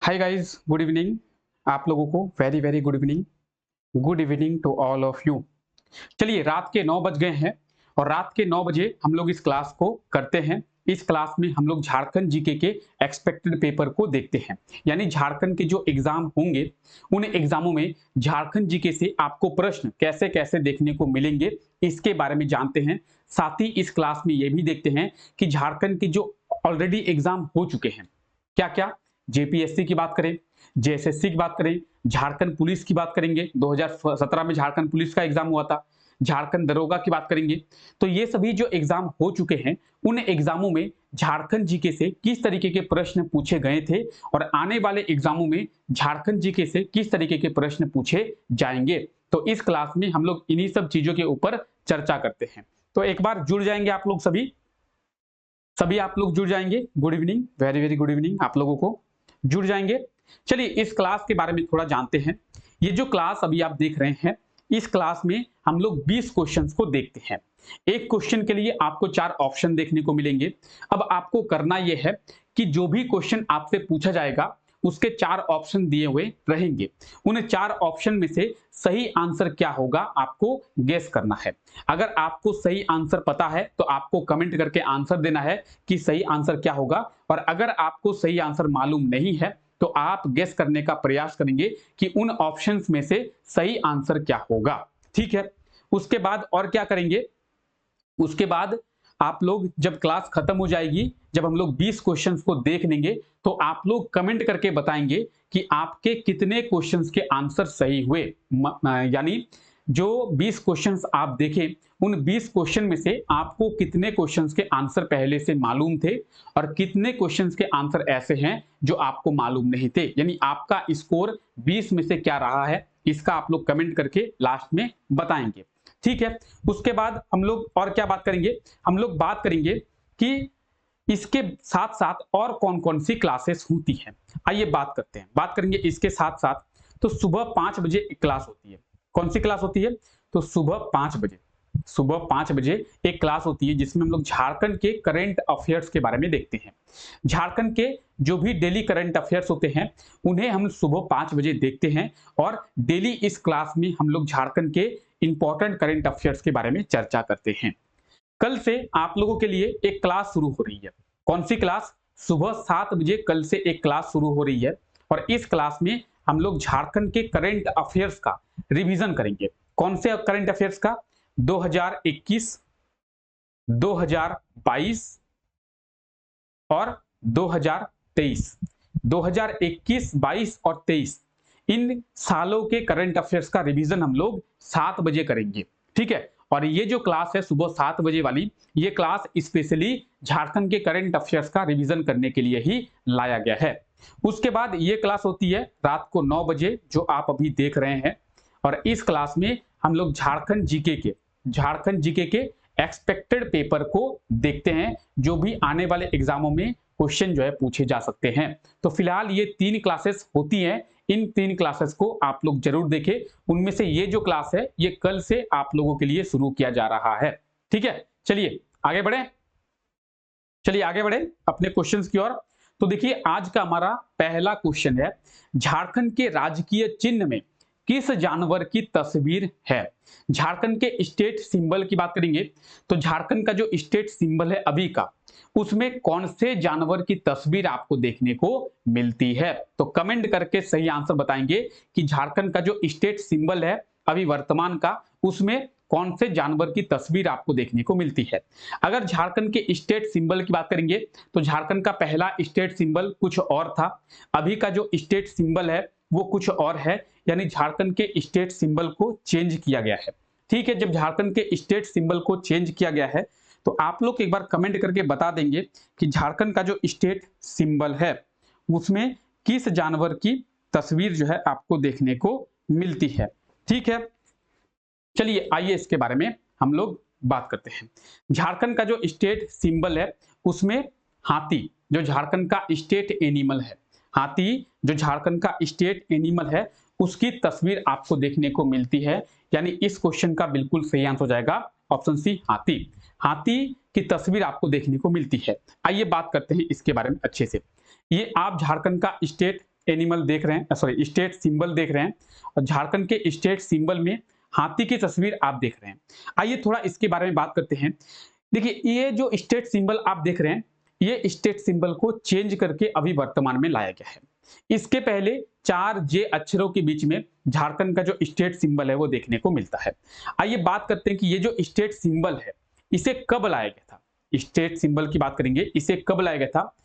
Hi guys, good evening. आप लोगों को very very good evening to all of you. चलिए, रात के 9 बज गए हैं और रात के 9 बजे हम लोग इस क्लास को करते हैं। इस क्लास में हम लोग झारखंड जीके के एक्सपेक्टेड पेपर को देखते हैं, यानी झारखंड के जो एग्जाम होंगे उन एग्जामों में झारखंड जीके से आपको प्रश्न कैसे कैसे देखने को मिलेंगे, इसके बारे में जानते हैं। साथ ही इस क्लास में ये भी देखते हैं कि झारखंड के जो ऑलरेडी एग्जाम हो चुके हैं, क्या क्या, जेपीएससी की बात करें, जेएसएससी की बात करें, झारखंड पुलिस की बात करेंगे, 2017 में झारखंड पुलिस का एग्जाम हुआ था, झारखंड दरोगा की बात करेंगे। तो ये सभी जो एग्जाम हो चुके हैं उन एग्जामों में झारखंड जीके से किस तरीके के प्रश्न पूछे गए थे और आने वाले एग्जामों में झारखंड जीके से किस तरीके के प्रश्न पूछे जाएंगे। तो इस क्लास में हम लोग इन्हीं सब चीजों के ऊपर चर्चा करते हैं। तो एक बार जुड़ जाएंगे आप लोग, सभी आप लोग जुड़ जाएंगे। Good evening, very very good evening, आप लोगों को जुड़ जाएंगे। चलिए, इस क्लास के बारे में थोड़ा जानते हैं। ये जो क्लास अभी आप देख रहे हैं, इस क्लास में हम लोग 20 क्वेश्चंस को देखते हैं। एक क्वेश्चन के लिए आपको 4 ऑप्शन देखने को मिलेंगे। अब आपको करना यह है कि जो भी क्वेश्चन आपसे पूछा जाएगा उसके 4 ऑप्शन दिए हुए रहेंगे। उन 4 ऑप्शन में से सही आंसर क्या होगा आपको गेस करना है। अगर आपको सही आंसर पता है तो आपको कमेंट करके आंसर देना है कि सही आंसर क्या होगा, और अगर आपको सही आंसर मालूम नहीं है तो आप गेस करने का प्रयास करेंगे कि उन ऑप्शंस में से सही आंसर क्या होगा। ठीक है, उसके बाद और क्या करेंगे, उसके बाद आप लोग जब क्लास खत्म हो जाएगी, जब हम लोग 20 क्वेश्चंस को देख लेंगे तो आप लोग कमेंट करके बताएंगे कि आपके कितने क्वेश्चंस के आंसर सही हुए। यानी जो 20 क्वेश्चंस आप देखें उन 20 क्वेश्चन में से आपको कितने क्वेश्चंस के आंसर पहले से मालूम थे और कितने क्वेश्चंस के आंसर ऐसे हैं जो आपको मालूम नहीं थे। यानी आपका स्कोर 20 में से क्या रहा है, इसका आप लोग कमेंट करके लास्ट में बताएंगे। ठीक है, उसके बाद हम लोग और क्या बात करेंगे, हम लोग बात करेंगे कि इसके साथ साथ और कौन कौन सी क्लासेस होती हैं। आइए बात करते हैं, बात करेंगे इसके साथ साथ। तो सुबह 5 बजे एक क्लास होती है। कौन सी क्लास होती है? तो सुबह 5 बजे एक क्लास होती है जिसमें हम लोग झारखंड के करंट अफेयर्स के बारे में देखते हैं। झारखंड के जो भी डेली करंट अफेयर्स होते हैं उन्हें हम सुबह 5 बजे देखते हैं, और डेली इस क्लास में हम लोग झारखंड के इंपॉर्टेंट करंट अफेयर्स के बारे में चर्चा करते हैं। कल से आप लोगों के लिए एक क्लास शुरू हो रही है। कौन सी क्लास? सुबह 7 बजे कल से एक क्लास शुरू हो रही है, और इस क्लास में हम लोग झारखंड के करंट अफेयर्स का रिवीजन करेंगे। कौन से करंट अफेयर्स का? 2021, 2022 और 2023। 2021, 22 और 23 इन सालों के करंट अफेयर्स का रिवीजन हम लोग 7 बजे करेंगे। ठीक है, और ये जो क्लास है सुबह 7 बजे वाली, ये क्लास स्पेशली झारखंड के करंट अफेयर्स का रिवीजन करने के लिए ही लाया गया है। उसके बाद ये क्लास होती है रात को 9 बजे, जो आप अभी देख रहे हैं, और इस क्लास में हम लोग झारखंड जीके के एक्सपेक्टेड पेपर को देखते हैं, जो भी आने वाले एग्जामों में क्वेश्चन जो है पूछे जा सकते हैं। तो फिलहाल ये 3 क्लासेस होती हैं। इन 3 क्लासेस को आप लोग जरूर देखें। उनमें से ये जो क्लास है ये कल से आप लोगों के लिए शुरू किया जा रहा है। ठीक है, चलिए आगे बढ़े अपने क्वेश्चंस की ओर। तो देखिए, आज का हमारा पहला क्वेश्चन है, झारखंड के राजकीय चिन्ह में किस जानवर की तस्वीर है? झारखंड के स्टेट सिंबल की बात करेंगे तो झारखंड का जो स्टेट सिंबल है अभी का, उसमें कौन से जानवर की तस्वीर आपको देखने को मिलती है? तो कमेंट करके सही आंसर बताएंगे कि झारखंड का जो स्टेट सिंबल है अभी वर्तमान का, उसमें कौन से जानवर की तस्वीर आपको देखने को मिलती है। अगर झारखंड के स्टेट सिंबल की बात करेंगे तो झारखंड का पहला स्टेट सिंबल कुछ और था, अभी का जो स्टेट सिंबल है वो कुछ और है, यानी झारखंड के स्टेट सिंबल को चेंज किया गया है। ठीक है, जब झारखंड के स्टेट सिंबल को चेंज किया गया है तो आप लोग एक बार कमेंट करके बता देंगे कि झारखंड का जो स्टेट सिंबल है उसमें किस जानवर की तस्वीर जो है आपको देखने को मिलती है। ठीक है, चलिए आइए इसके बारे में हम लोग बात करते हैं। झारखंड का जो स्टेट सिंबल है उसमें हाथी, जो झारखंड का स्टेट एनिमल है, हाथी जो झारखंड का स्टेट एनिमल है उसकी तस्वीर आपको देखने को मिलती है। यानी इस क्वेश्चन का बिल्कुल सही आंसर हो जाएगा ऑप्शन सी, हाथी। हाथी की तस्वीर आपको देखने को मिलती है। आइए बात करते हैं इसके बारे में अच्छे से। ये आप झारखंड का स्टेट एनिमल देख रहे हैं, सॉरी स्टेट सिंबल देख रहे हैं और झारखंड के स्टेट सिंबल में हाथी की तस्वीर आप देख रहे हैं। आइए थोड़ा इसके बारे में बात करते हैं। देखिए ये जो स्टेट सिंबल आप देख रहे हैं, ये स्टेट सिंबल को चेंज करके अभी वर्तमान में लाया गया है। इसके पहले 4 जे अक्षरों के बीच में झारखंड का जो स्टेट सिंबल है वो देखने को मिलता है। आइए बात करते हैं कि ये जो स्टेट सिंबल है इसे कब लाया गया था। स्टेट सिंबल की बात करेंगे, इसे कब लाया गया था,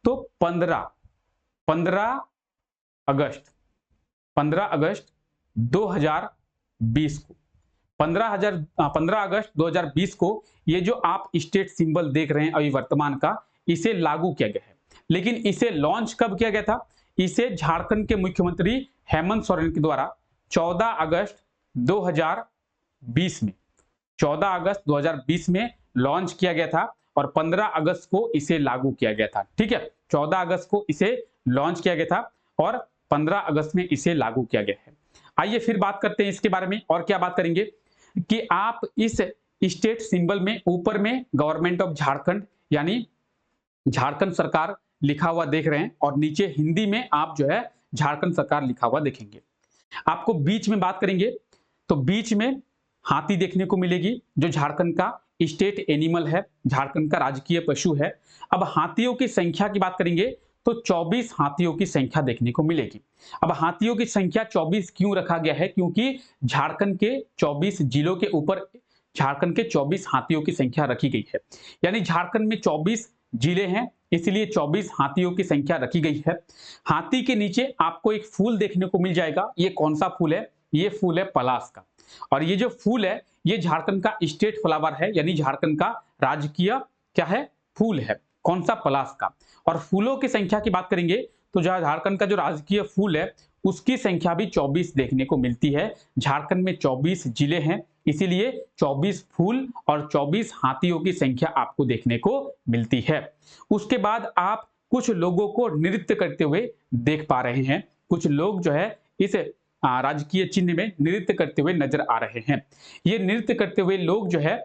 तो 15 अगस्त 2020 को 15 अगस्त 2020 को ये जो आप स्टेट सिंबल देख रहे हैं अभी वर्तमान का, इसे लागू किया गया है। लेकिन इसे लॉन्च कब किया गया था, इसे झारखंड के मुख्यमंत्री हेमंत सोरेन के द्वारा 14 अगस्त 2020 में 14 अगस्त 2020 में लॉन्च किया गया था और 15 अगस्त को इसे लागू किया गया था। ठीक है, 14 अगस्त को इसे लॉन्च किया गया था और 15 अगस्त में इसे लागू किया गया है। आइए फिर बात करते हैं इसके बारे में। और क्या बात करेंगे कि आप इस स्टेट सिंबल में ऊपर में गवर्नमेंट ऑफ झारखंड यानी झारखंड सरकार लिखा हुआ देख रहे हैं और नीचे हिंदी में आप जो है झारखंड सरकार लिखा हुआ देखेंगे। आपको बीच में बात करेंगे तो बीच में हाथी देखने को मिलेगी, जो झारखंड का स्टेट एनिमल है, झारखंड का राजकीय पशु है। अब हाथियों की संख्या की बात करेंगे तो 24 हाथियों की संख्या देखने को मिलेगी। अब हाथियों की संख्या 24 क्यों रखा गया है, क्योंकि झारखंड के 24 जिलों के ऊपर झारखंड के 24 हाथियों की संख्या रखी गई है। यानी झारखंड में 24 जिले हैं, इसलिए 24 हाथियों की संख्या रखी गई है। हाथी के नीचे आपको एक फूल देखने को मिल जाएगा। ये कौन सा फूल है, ये फूल है पलाश का। और ये जो फूल है ये झारखंड का स्टेट फ्लावर है, यानी झारखंड का राजकीय क्या है, फूल है। कौन सा, पलाश का। और फूलों की संख्या की बात करेंगे तो झारखंड का जो राजकीय फूल है उसकी संख्या भी 24 देखने को मिलती है। झारखंड में 24 जिले हैं, इसीलिए 24 फूल और 24 हाथियों की संख्या आपको देखने को मिलती है। उसके बाद आप कुछ लोगों को नृत्य करते हुए देख पा रहे हैं। कुछ लोग जो है इस राजकीय चिन्ह में नृत्य करते हुए नजर आ रहे हैं। ये नृत्य करते हुए लोग जो है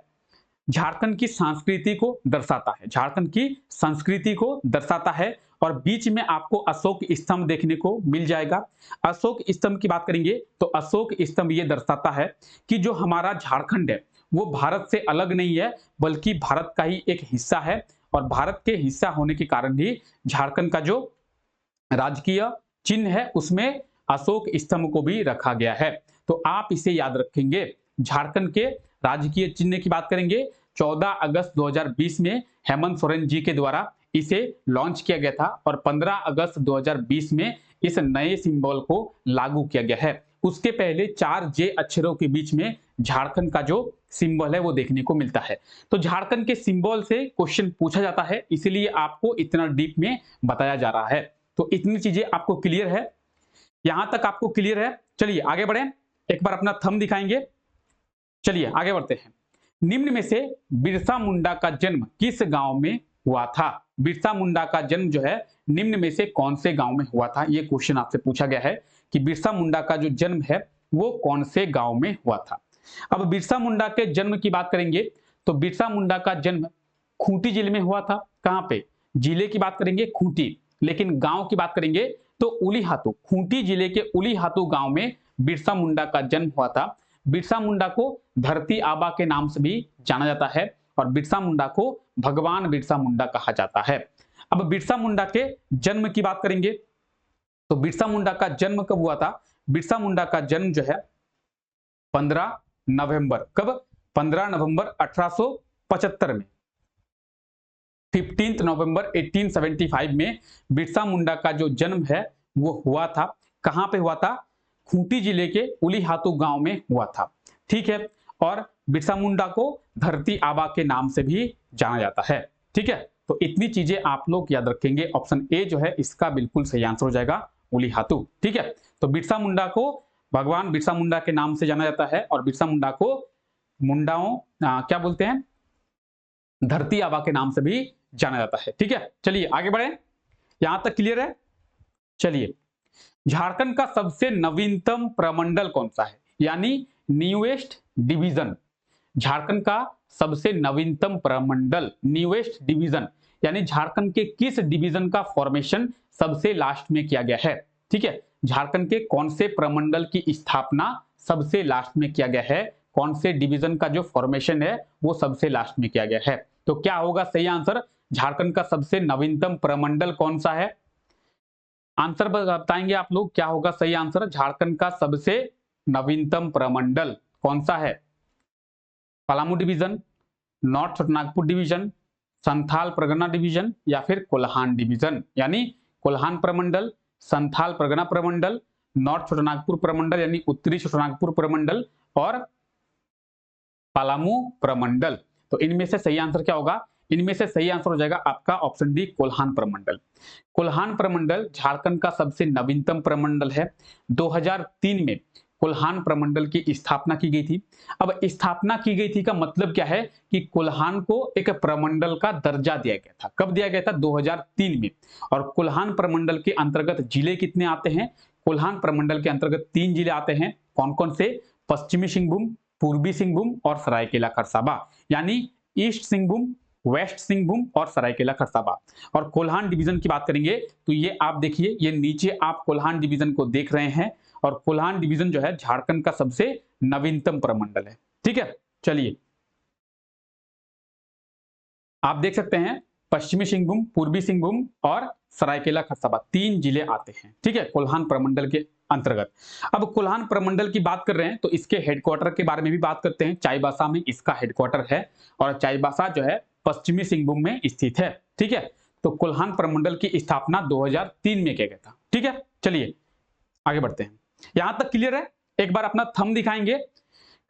झारखंड की संस्कृति को दर्शाता है, झारखंड की संस्कृति को दर्शाता है। और बीच में आपको अशोक स्तंभ देखने को मिल जाएगा। अशोक स्तंभ की बात करेंगे तो अशोक स्तंभ ये दर्शाता है कि जो हमारा झारखंड है वो भारत से अलग नहीं है, बल्कि भारत का ही एक हिस्सा है। और भारत के हिस्सा होने के कारण ही झारखंड का जो राजकीय चिन्ह है उसमें अशोक स्तंभ को भी रखा गया है। तो आप इसे याद रखेंगे। झारखंड के राजकीय चिन्ह की बात करेंगे 14 अगस्त 2020 में हेमंत सोरेन जी के द्वारा इसे लॉन्च किया गया था और 15 अगस्त 2020 में इस नए सिंबल को लागू किया गया है। उसके पहले 4 जे अक्षरों के बीच में झारखंड का जो सिंबल है वो देखने को मिलता है। तो झारखंड के सिंबल से क्वेश्चन पूछा जाता है, इसलिए आपको इतना डीप में बताया जा रहा है। तो इतनी चीजें आपको क्लियर है, यहां तक आपको क्लियर है। चलिए आगे बढ़े, एक बार अपना थंब दिखाएंगे। चलिए आगे बढ़ते हैं। निम्न में से बिरसा मुंडा का जन्म किस गांव में हुआ था। बिरसा मुंडा का जन्म जो है निम्न में से कौन से गांव में हुआ था, यह क्वेश्चन आपसे पूछा गया है कि बिरसा मुंडा का जो जन्म है वो कौन से गांव में हुआ था। अब बिरसा मुंडा के जन्म की बात करेंगे तो बिरसा मुंडा का जन्म खूंटी जिले में हुआ था। कहां पे, जिले की बात करेंगे खूंटी, लेकिन गांव की बात करेंगे तो उलीहातू, खूंटी जिले के उलीहातू गांव में बिरसा मुंडा का जन्म हुआ था। बिरसा मुंडा को धरती आबा के नाम से भी जाना जाता है और बिरसा मुंडा को भगवान बिरसा मुंडा कहा जाता है। अब बिरसा मुंडा के जन्म की बात करेंगे तो बिरसा मुंडा का जन्म कब हुआ था। बिरसा मुंडा का जन्म जो है 15 नवंबर, कब, 15 नवंबर 1875 में, 15 नवंबर 1875 में बिरसा मुंडा का जो जन्म है वो हुआ था। कहां पे हुआ था, खूंटी जिले के उलीहातू गांव में हुआ था। ठीक है, और बिरसा मुंडा को धरती आबा के नाम से भी जाना जाता है। ठीक है, तो इतनी चीजें आप लोग याद रखेंगे। ऑप्शन ए जो है इसका बिल्कुल सही आंसर हो जाएगा, उलीहातू। ठीक है, तो बिरसा मुंडा को भगवान बिरसा मुंडा के नाम से जाना जाता है और बिरसा मुंडा को मुंडाओं क्या बोलते हैं, धरती आबा के नाम से भी जाना जाता है। ठीक है, चलिए आगे बढ़े, यहां तक क्लियर है। चलिए, झारखंड का सबसे नवीनतम प्रमंडल कौन सा है, यानी न्यूएस्ट डिवीजन। झारखंड का सबसे नवीनतम प्रमंडल, न्यूएस्ट डिवीजन, यानी झारखंड के किस डिवीजन का फॉर्मेशन सबसे लास्ट में किया गया है। ठीक है, झारखंड के कौन से प्रमंडल की स्थापना सबसे लास्ट में किया गया है, कौन से डिवीजन का जो फॉर्मेशन है वो सबसे लास्ट में किया गया है। तो क्या होगा सही आंसर, झारखंड का सबसे नवीनतम प्रमंडल कौन सा है? आंसर बताएंगे आप लोग, क्या होगा सही आंसर, झारखंड का सबसे नवीनतम प्रमंडल कौन सा है? Palamu division, north Chotanagpur division, Santhal Pargana division या फिर कोल्हान डिवीजन। यानी कोल्हान प्रमंडल, संथाल परगना प्रमंडल, नॉर्थ छोटानागपुर प्रमंडल यानी उत्तरी छोटानागपुर प्रमंडल और पलामू प्रमंडल। तो इनमें से सही आंसर क्या होगा? इनमें से सही आंसर हो जाएगा आपका ऑप्शन डी, कोल्हान प्रमंडल। कोल्हान प्रमंडल झारखंड का सबसे नवीनतम प्रमंडल है। 2003 में कोल्हान प्रमंडल की स्थापना की गई थी। अब स्थापना की गई थी का मतलब क्या है कि कोल्हान को एक प्रमंडल का दर्जा दिया गया था। कब दिया गया था? 2003 में। और कोल्हान प्रमंडल के अंतर्गत जिले कितने आते हैं? कोल्हान प्रमंडल के अंतर्गत 3 जिले आते हैं। कौन कौन से? पश्चिमी सिंहभूम, पूर्वी सिंहभूम और सरायकेला खरसावां। यानी ईस्ट सिंहभूम, वेस्ट सिंहभूम और सरायकेला खरसावां। और कोल्हान डिवीजन की बात करेंगे तो ये आप देखिए, ये नीचे आप कोल्हान डिवीजन को देख रहे हैं और कोल्हान डिवीजन जो है झारखंड का सबसे नवीनतम प्रमंडल है। ठीक है, चलिए आप देख सकते हैं पश्चिमी सिंहभूम, पूर्वी सिंहभूम और सरायकेला खरसावां 3 जिले आते हैं। ठीक है, कोल्हान प्रमंडल के अंतर्गत। अब कोल्हान प्रमंडल की बात कर रहे हैं तो इसके हेडक्वार्टर के बारे में भी बात करते हैं। चाईबासा में इसका हेडक्वार्टर है और चाईबासा जो है पश्चिमी सिंहभूम में स्थित है। ठीक है, तो कोल्हान प्रमंडल की स्थापना 2003 में किया गया था। ठीक है, चलिए आगे बढ़ते हैं। यहां तक क्लियर है? एक बार अपना थंब दिखाएंगे,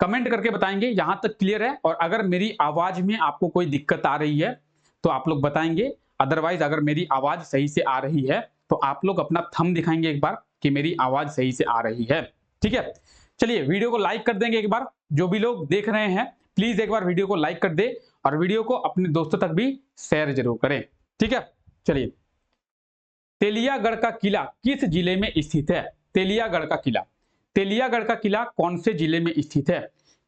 कमेंट करके बताएंगे यहां तक क्लियर है। और अगर मेरी आवाज में आपको कोई दिक्कत आ रही है तो आप लोग बताएंगे, अदरवाइज अगर मेरी आवाज सही से आ रही है तो आप लोग अपना थंब दिखाएंगे एक बार कि मेरी आवाज सही से आ रही है। ठीक है, चलिए वीडियो को लाइक कर देंगे एक बार। जो भी लोग देख रहे हैं प्लीज एक बार वीडियो को लाइक कर दे और वीडियो को अपने दोस्तों तक भी शेयर जरूर करें। ठीक है, चलिए तेलियागढ़ का किला किस जिले में स्थित है? तेलियागढ़ का किला, तेलियागढ़ का किला कौन से जिले में स्थित है?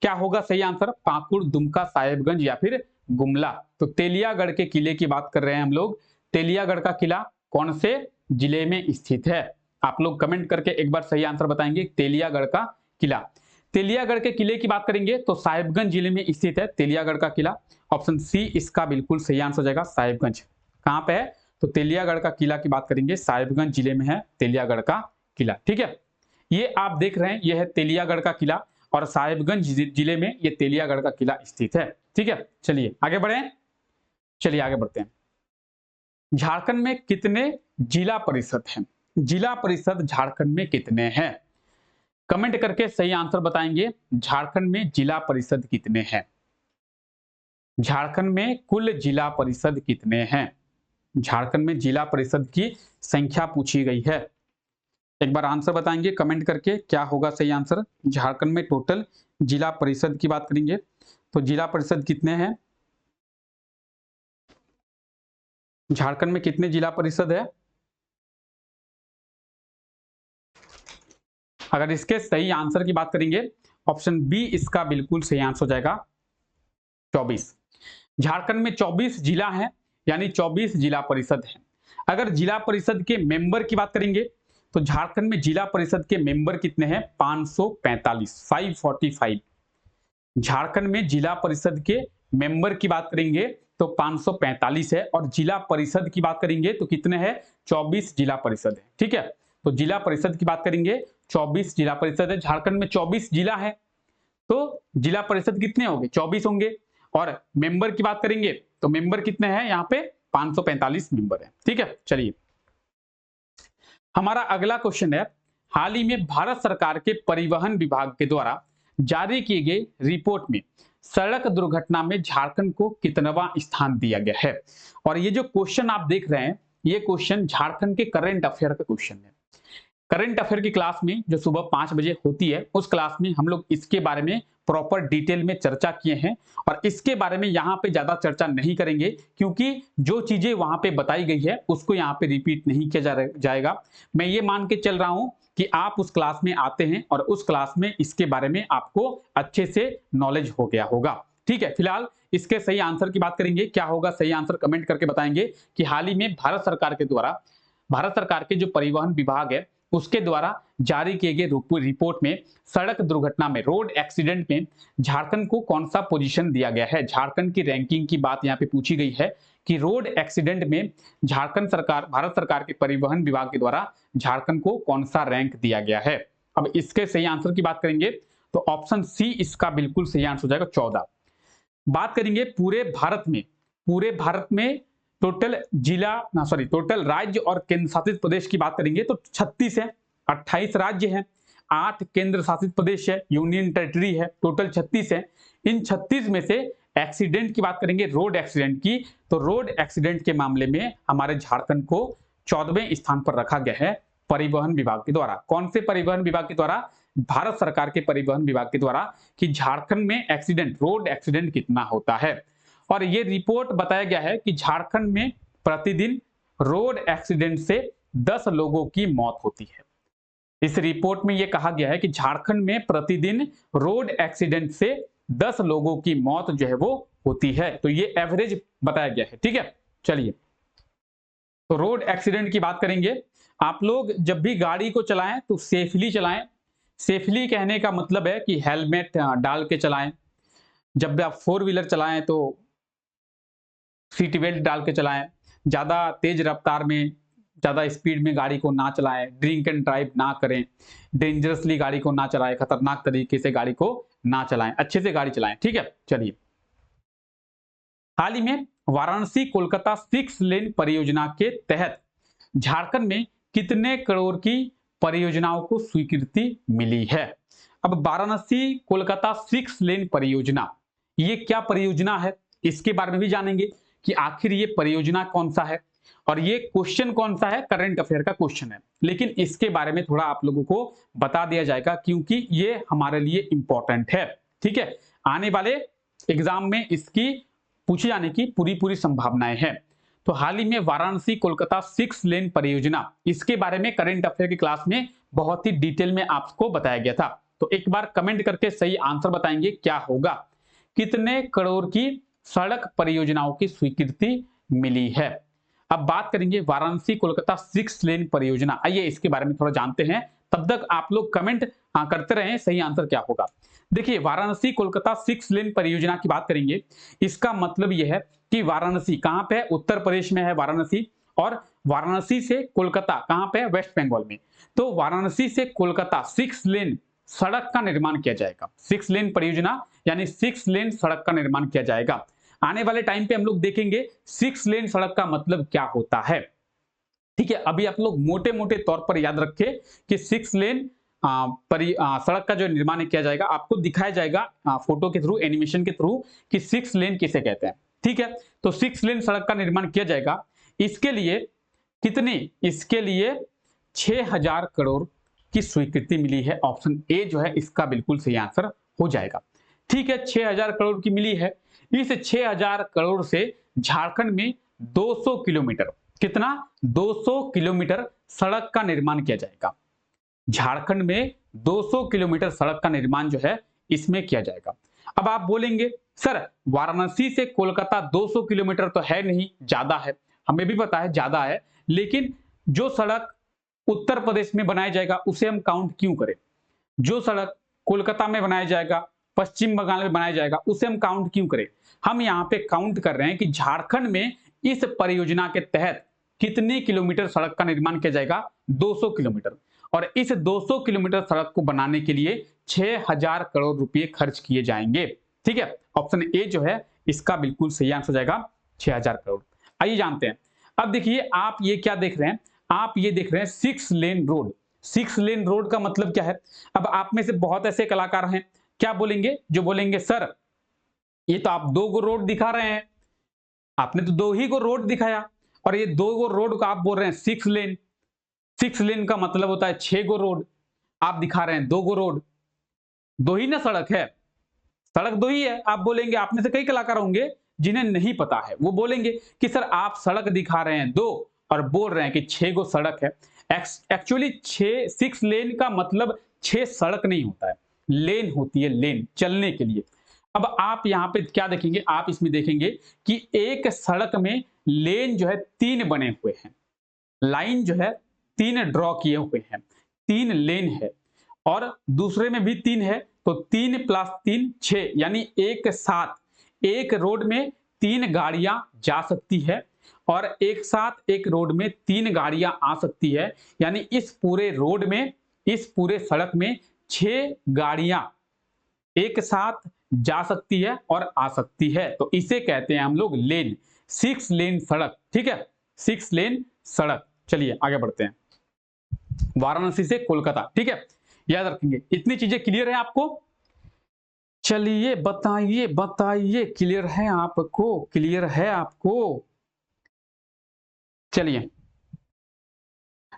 क्या होगा सही आंसर? पाकुड़, दुमका, साहेबगंज या फिर गुमला। तो तेलियागढ़ के किले की बात कर रहे हैं हम लोग। तेलियागढ़ का किला कौन से जिले में स्थित है? आप लोग कमेंट करके एक बार सही आंसर बताएंगे। तेलियागढ़ का किला, तेलियागढ़ के किले की बात करेंगे तो साहिबगंज जिले में स्थित है तेलियागढ़ का किला। ऑप्शन सी इसका बिल्कुल सही आंसर हो जाएगा, साहिबगंज। कहां पे है? तो तेलियागढ़ का किला की बात करेंगे, साहिबगंज जिले में है तेलियागढ़ का किला। ठीक है, ये आप देख रहे हैं, यह है तेलियागढ़ का किला और साहिबगंज जिले में यह तेलियागढ़ का किला स्थित है। ठीक है, चलिए आगे बढ़े, चलिए आगे बढ़ते हैं। झारखंड में कितने जिला परिषद हैं? जिला परिषद झारखंड में कितने हैं? कमेंट करके सही आंसर बताएंगे। झारखंड में जिला परिषद कितने हैं? झारखंड में कुल जिला परिषद कितने हैं? झारखंड में जिला परिषद की संख्या पूछी गई है। एक बार आंसर बताएंगे कमेंट करके, क्या होगा सही आंसर? झारखंड में टोटल जिला परिषद की बात करेंगे तो जिला परिषद कितने हैं? झारखंड में कितने जिला परिषद है? अगर इसके सही आंसर की बात करेंगे ऑप्शन बी इसका बिल्कुल सही आंसर हो जाएगा, 24। झारखंड में 24 जिला हैं, यानी 24 जिला परिषद हैं। अगर जिला परिषद के मेंबर की बात करेंगे तो झारखंड में जिला परिषद के मेंबर कितने हैं? 545, 545। झारखंड में जिला परिषद के मेंबर की बात करेंगे तो 545 है और जिला परिषद की बात करेंगे तो कितने हैं? 24 जिला परिषद है। ठीक है, तो जिला परिषद की बात करेंगे 24 जिला परिषद है। झारखंड में 24 जिला है तो जिला परिषद कितने होंगे? 24 होंगे। और मेंबर की बात करेंगे तो मेंबर कितने हैं? यहाँ पे 545 मेंबर है। ठीक है, चलिए हमारा अगला क्वेश्चन है, हाल ही में भारत सरकार के परिवहन विभाग के द्वारा जारी किए गए रिपोर्ट में सड़क दुर्घटना में झारखंड को कितनवां स्थान दिया गया है? और ये जो क्वेश्चन आप देख रहे हैं ये क्वेश्चन झारखंड के करंट अफेयर का क्वेश्चन है। करंट अफेयर की क्लास में जो सुबह 5 बजे होती है उस क्लास में हम लोग इसके बारे में प्रॉपर डिटेल में चर्चा किए हैं और इसके बारे में यहाँ पे ज्यादा चर्चा नहीं करेंगे क्योंकि जो चीजें वहां पे बताई गई है उसको यहाँ पे रिपीट नहीं किया जाएगा। मैं ये मान के चल रहा हूं कि आप उस क्लास में आते हैं और उस क्लास में इसके बारे में आपको अच्छे से नॉलेज हो गया होगा। ठीक है, फिलहाल इसके सही आंसर की बात करेंगे। क्या होगा सही आंसर? कमेंट करके बताएंगे कि हाल ही में भारत सरकार के द्वारा, भारत सरकार के जो परिवहन विभाग है उसके द्वारा जारी किए गए रिपोर्ट में सड़क दुर्घटना में, रोड एक्सीडेंट में झारखंड को कौन सा पोजीशन दिया गया है। झारखंड की रैंकिंग की बात यहाँ पे पूछी गई है कि रोड एक्सीडेंट में झारखंड सरकार, भारत सरकार के परिवहन विभाग के द्वारा झारखंड को कौन सा रैंक दिया गया है। अब इसके सही आंसर की बात करेंगे तो ऑप्शन सी इसका बिल्कुल सही आंसर हो जाएगा 14। बात करेंगे पूरे भारत में टोटल राज्य और केंद्र शासित प्रदेश की बात करेंगे तो 36 है, 28 राज्य हैं, 8 केंद्र शासित प्रदेश है, यूनियन टेरिटरी है, टोटल 36 है। इन 36 में से एक्सीडेंट की बात करेंगे, रोड एक्सीडेंट की, तो रोड एक्सीडेंट के मामले में हमारे झारखंड को 14वें स्थान पर रखा गया है परिवहन विभाग के द्वारा। कौन से परिवहन विभाग के द्वारा? भारत सरकार के परिवहन विभाग के द्वारा, कि झारखंड में रोड एक्सीडेंट कितना होता है। और ये रिपोर्ट बताया गया है कि झारखंड में प्रतिदिन रोड एक्सीडेंट से 10 लोगों की मौत होती है। इस रिपोर्ट में यह कहा गया है कि झारखंड में प्रतिदिन रोड एक्सीडेंट से 10 लोगों की मौत जो है वो होती है। तो ये एवरेज बताया गया है। ठीक है, चलिए, तो रोड एक्सीडेंट की बात करेंगे। आप लोग जब भी गाड़ी को चलाएं तो सेफली चलाएं। सेफली कहने का मतलब है कि हेलमेट डाल के चलाएं। जब भी आप 4 व्हीलर चलाएं तो सीट बेल्ट डाल के चलाएं। ज्यादा तेज रफ्तार में, ज्यादा स्पीड में गाड़ी को ना चलाएं। ड्रिंक एंड ड्राइव ना करें। डेंजरसली गाड़ी को ना चलाएं। खतरनाक तरीके से गाड़ी को ना चलाएं। अच्छे से गाड़ी चलाएं। ठीक है, चलिए, हाल ही में वाराणसी कोलकाता 6 लेन परियोजना के तहत झारखंड में कितने करोड़ की परियोजनाओं को स्वीकृति मिली है। अब वाराणसी कोलकाता 6 लेन परियोजना, ये क्या परियोजना है, इसके बारे में भी जानेंगे कि आखिर ये परियोजना कौन सा है और ये क्वेश्चन कौन सा है, करंट अफेयर का क्वेश्चन है। लेकिन इसके बारे में थोड़ा आप लोगों को बता दिया जाएगा क्योंकि ये हमारे लिए इंपॉर्टेंट है। ठीक है, आने वाले एग्जाम में इसकी पूछे जाने की पूरी संभावनाएं हैं। तो हाल ही में वाराणसी कोलकाता 6 लेन परियोजना, इसके बारे में करंट अफेयर की क्लास में बहुत ही डिटेल में आपको बताया गया था। तो एक बार कमेंट करके सही आंसर बताएंगे क्या होगा। कितने करोड़ की सड़क परियोजनाओं की स्वीकृति मिली है। अब बात करेंगे वाराणसी कोलकाता 6 लेन परियोजना। आइए इसके बारे में थोड़ा जानते हैं, तब तक आप लोग कमेंट करते रहें सही आंसर क्या होगा। देखिए, वाराणसी कोलकाता 6 लेन परियोजना की बात करेंगे, इसका मतलब यह है कि वाराणसी कहां पे है, उत्तर प्रदेश में है वाराणसी, और वाराणसी से कोलकाता कहां पे है, वेस्ट बंगाल में। तो वाराणसी से कोलकाता 6 लेन सड़क का निर्माण किया जाएगा। 6 लेन परियोजना यानी 6 लेन सड़क का निर्माण किया जाएगा। आने वाले टाइम पे हम लोग देखेंगे 6 लेन सड़क का मतलब क्या होता है। ठीक है, अभी आप लोग मोटे मोटे तौर पर याद रखें कि 6 लेन सड़क का जो निर्माण किया जाएगा, आपको दिखाया जाएगा फोटो के थ्रू, एनिमेशन के थ्रू कि 6 लेन किसे कहते हैं। ठीक है, तो 6 लेन सड़क का निर्माण किया जाएगा। इसके लिए कितनी, इसके लिए 6000 करोड़ की स्वीकृति मिली है। ऑप्शन ए जो है इसका बिल्कुल सही आंसर हो जाएगा। ठीक है, 6000 करोड़ की मिली है। इस 6000 करोड़ से झारखंड में 200 किलोमीटर, कितना, 200 किलोमीटर सड़क का निर्माण किया जाएगा। झारखंड में 200 किलोमीटर सड़क का निर्माण जो है इसमें किया जाएगा। अब आप बोलेंगे सर वाराणसी से कोलकाता 200 किलोमीटर तो है नहीं, ज्यादा है, हमें भी पता है ज्यादा है, लेकिन जो सड़क उत्तर प्रदेश में बनाया जाएगा उसे हम काउंट क्यों करें। जो सड़क कोलकाता में बनाया जाएगा, पश्चिम बंगाल में बनाया जाएगा, उसे हम काउंट क्यों करें। हम यहाँ पे काउंट कर रहे हैं कि झारखंड में इस परियोजना के तहत कितने किलोमीटर सड़क का निर्माण किया जाएगा, 200 किलोमीटर। और इस 200 किलोमीटर सड़क को बनाने के लिए 6000 करोड़ रुपए खर्च किए जाएंगे। ठीक है, ऑप्शन ए जो है इसका बिल्कुल सही आंसर हो जाएगा 6000 करोड़। आइए जानते हैं। अब देखिए, आप ये क्या देख रहे हैं, आप ये देख रहे हैं 6 लेन रोड। 6 लेन रोड का मतलब क्या है। अब आप में से बहुत ऐसे कलाकार हैं, क्या बोलेंगे, जो बोलेंगे सर ये तो आप 2 गो रोड दिखा रहे हैं, आपने तो 2 ही गो रोड दिखाया, और ये 2 गो रोड को आप बोल रहे हैं 6 लेन। 6 लेन का मतलब होता है 6 गो रोड, आप दिखा रहे हैं 2 गो रोड। 2 ही ना सड़क है, सड़क 2 ही है। आप बोलेंगे, आप में से कई कलाकार होंगे जिन्हें नहीं पता है, वो बोलेंगे कि सर आप सड़क दिखा रहे हैं 2 और बोल रहे हैं कि 6 गो सड़क है। एक्चुअली 6 लेन का मतलब 6 सड़क नहीं होता है, लेन होती है, लेन चलने के लिए। अब आप यहाँ पे क्या देखेंगे, आप इसमें देखेंगे कि एक सड़क में लेन जो है 3 बने हुए हैं, लाइन जो है 3 ड्रॉ किए हुए हैं। 3 लेन है और दूसरे में भी 3 है, तो 3 + 3 6, यानी एक साथ एक रोड में 3 गाड़ियां जा सकती है और एक साथ एक रोड में 3 गाड़ियां आ सकती है, यानी इस पूरे रोड में, इस पूरे सड़क में 6 गाड़ियां एक साथ जा सकती है और आ सकती है, तो इसे कहते हैं हम लोग लेन, 6 लेन सड़क। ठीक है, 6 लेन सड़क। चलिए आगे बढ़ते हैं, वाराणसी से कोलकाता। ठीक है, याद रखेंगे। इतनी चीजें क्लियर है आपको? चलिए बताइए बताइए, क्लियर है आपको? क्लियर है आपको? चलिए,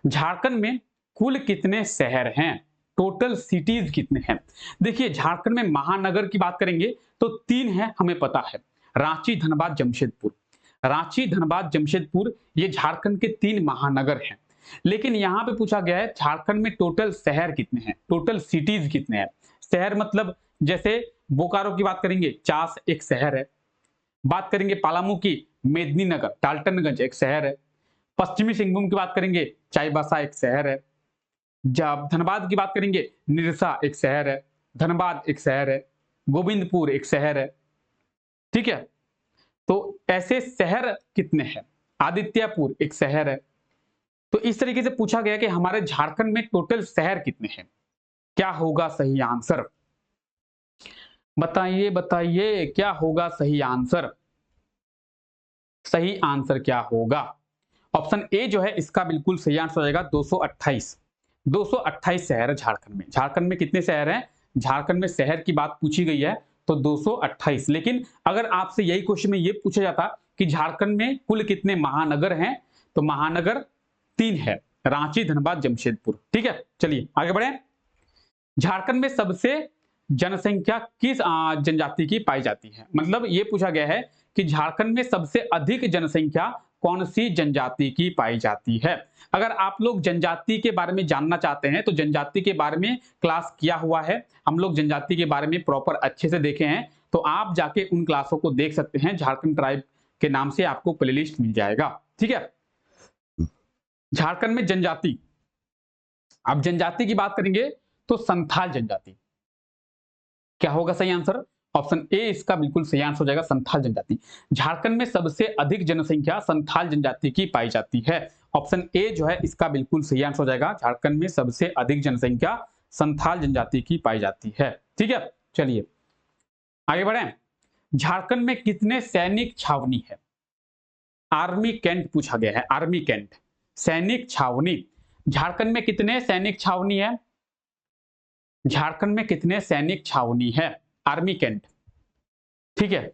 झारखंड में कुल कितने शहर हैं? टोटल सिटीज कितने हैं? देखिए, झारखंड में महानगर की बात करेंगे तो 3 है, हमें पता है, रांची, धनबाद, जमशेदपुर। रांची, धनबाद, जमशेदपुर ये झारखंड के 3 महानगर हैं। लेकिन यहां पे पूछा गया है झारखंड में टोटल शहर कितने हैं, टोटल सिटीज कितने हैं। शहर मतलब जैसे बोकारो की बात करेंगे, चास एक शहर है। बात करेंगे पलामू की, मेदिनीनगर, डाल्टनगंज एक शहर है। पश्चिमी सिंहभूम की बात करेंगे, चाईबासा एक शहर है। जब धनबाद की बात करेंगे, निरसा एक शहर है, धनबाद एक शहर है, गोविंदपुर एक शहर है। ठीक है, तो ऐसे शहर कितने हैं? आदित्यपुर एक शहर है। तो इस तरीके से पूछा गया कि हमारे झारखंड में टोटल शहर कितने हैं, क्या होगा सही आंसर? बताइए बताइए, क्या होगा सही आंसर? सही आंसर क्या होगा? ऑप्शन ए जो है इसका बिल्कुल सही आंसर हो जाएगा 228। 228 शहर है झारखंड में। झारखंड में कितने शहर हैं? झारखंड में शहर की बात पूछी गई है तो 228। लेकिन अगर आपसे यही क्वेश्चन में ये पूछा जाता कि झारखंड में कुल कितने महानगर हैं, तो महानगर 3 है, रांची, धनबाद, जमशेदपुर। ठीक है, चलिए आगे बढ़े। झारखंड में सबसे जनसंख्या किस जनजाति की पाई जाती है? मतलब ये पूछा गया है कि झारखंड में सबसे अधिक जनसंख्या कौन सी जनजाति की पाई जाती है। अगर आप लोग जनजाति के बारे में जानना चाहते हैं तो जनजाति के बारे में क्लास किया हुआ है, हम लोग जनजाति के बारे में प्रॉपर अच्छे से देखे हैं, तो आप जाके उन क्लासों को देख सकते हैं। झारखंड ट्राइब के नाम से आपको प्लेलिस्ट मिल जाएगा। ठीक है, झारखंड में जनजाति, अब जनजाति की बात करेंगे तो संथाल जनजाति। क्या होगा सही आंसर? ऑप्शन ए इसका बिल्कुल सही आंसर हो जाएगा, संथाल जनजाति। झारखंड में सबसे अधिक जनसंख्या संथाल जनजाति की पाई जाती है। ऑप्शन ए जो है इसका बिल्कुल सही आंसर हो जाएगा, झारखंड में सबसे अधिक जनसंख्या संथाल जनजाति की पाई जाती है। ठीक है, चलिए आगे बढ़े। झारखंड में कितने सैनिक छावनी है? आर्मी कैंट पूछा गया है, आर्मी कैंट, सैनिक छावनी। झारखंड में कितने सैनिक छावनी है? झारखंड में कितने सैनिक छावनी है? Army cantt. ठीक है,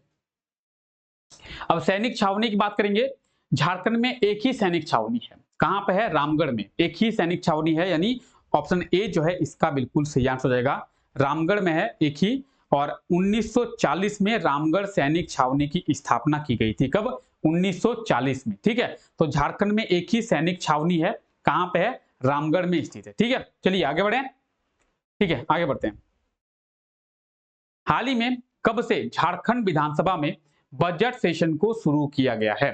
अब सैनिक छावनी की बात करेंगे, झारखंड में एक ही सैनिक छावनी है। कहां पे है? रामगढ़ में एक ही सैनिक छावनी है, यानी ऑप्शन ए जो है इसका बिल्कुल सही आंसर हो जाएगा, रामगढ़ में है एक ही। और 1940 में रामगढ़ सैनिक छावनी की स्थापना की गई थी। कब? 1940 में। ठीक है, तो झारखंड में एक ही सैनिक छावनी है, कहां पे है? रामगढ़ में स्थित है। ठीक है, चलिए आगे बढ़े। ठीक है, आगे बढ़ते हैं। हाल ही में कब से झारखंड विधानसभा में बजट सेशन को शुरू किया गया है?